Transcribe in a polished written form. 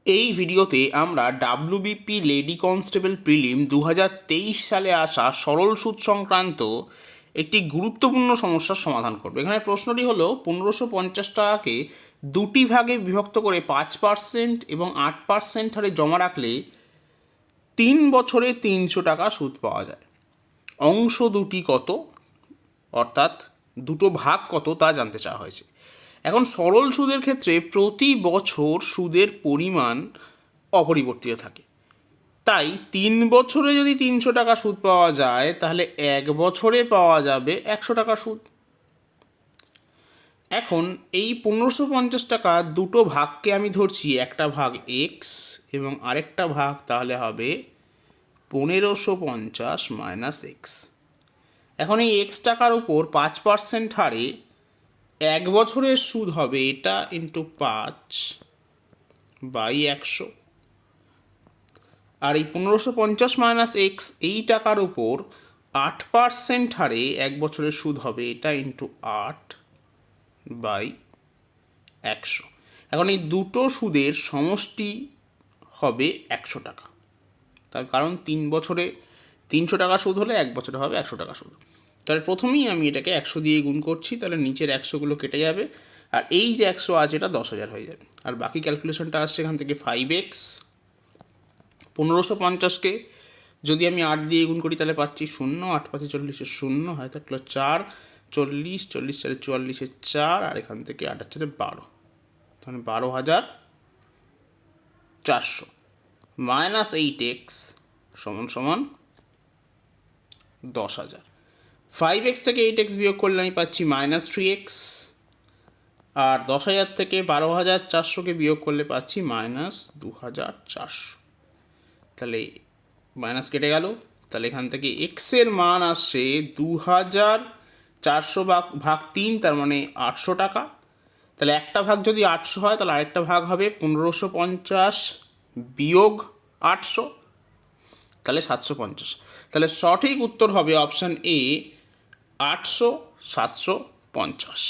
এই ভিডিওতে আমরা ডাব্লিউবিপি লেডি কনস্টেবল প্রিলিম 2023 সালে আসা সরল সুদ সংক্রান্ত একটি গুরুত্বপূর্ণ সমস্যার সমাধান করব। এখানে প্রশ্নটি হলো 1550 টাকাকে দুটি ভাগে বিভক্ত করে 5% এবং 8% হারে জমা রাখলে 3 বছরে 300 টাকা সুদ পাওয়া যায়। অংশ দুটি কত, অর্থাৎ দুটো ভাগ কত তা জানতে চাওয়া হয়েছে। এখন সরল সুদের ক্ষেত্রে প্রতি বছর সুদের পরিমাণ অপরিবর্তিত থাকে, তাই 3 বছরে যদি 300 টাকা সুদ পাওয়া যায় তাহলে 1 বছরে পাওয়া যাবে 100 টাকা সুদ। এখন এই 1550 টাকা দুটো ভাগকে আমি ধরছি, একটা ভাগ এক্স এবং আরেকটা ভাগ তাহলে হবে 1550 মাইনাস এক্স। এখন এই এক্স টাকার উপর 5% হারে 1 বছরের সুদ হবে এটা ইন্টু 5/100, আর এই 1550 মাইনাস এক্স এই টাকার উপর 8% হারে 1 বছরের সুদ হবে এটা ইন্টু 8/100। এখন এই দুটো সুদের সমষ্টি হবে 100 টাকা, তার কারণ 3 বছরে 300 টাকা সুদ হলে 1 বছরে হবে 100 টাকা সুদ। তাহলে প্রথমেই আমি এটাকে 100 দিয়ে গুণ করছি, তাহলে নিচের 100গুলো কেটে যাবে, আর এই যে 100 আছে এটা 10,000 হয়ে যাবে। আর বাকি ক্যালকুলেশনটা আসছে এখান থেকে 5x। 1550কে যদি আমি 8 দিয়ে গুণ করি তাহলে পাচ্ছি 0, 8 5 40 0 হয় থাকলো 4, 40 40 4 44 4, আর এখান থেকে 8 4 12, তাহলে 12,400 মাইনাস 8x সমান সমান 10,000। 5x থেকে 8x বিয়োগ করলে আমি পাচ্ছি মাইনাস 3x, আর 10,000 থেকে 12,400কে বিয়োগ করলে পাচ্ছি মাইনাস 2,400। তাহলে মাইনাস কেটে গেল, তাহলে এখান থেকে এক্সের মান আসছে 2,400 ভাগ 3, তার মানে 800 টাকা। তাহলে একটা ভাগ যদি 800 হয় তাহলে আরেকটা ভাগ হবে 1550 বিয়োগ 800, তাহলে 750। তাহলে সঠিক উত্তর হবে অপশান এ 800 750।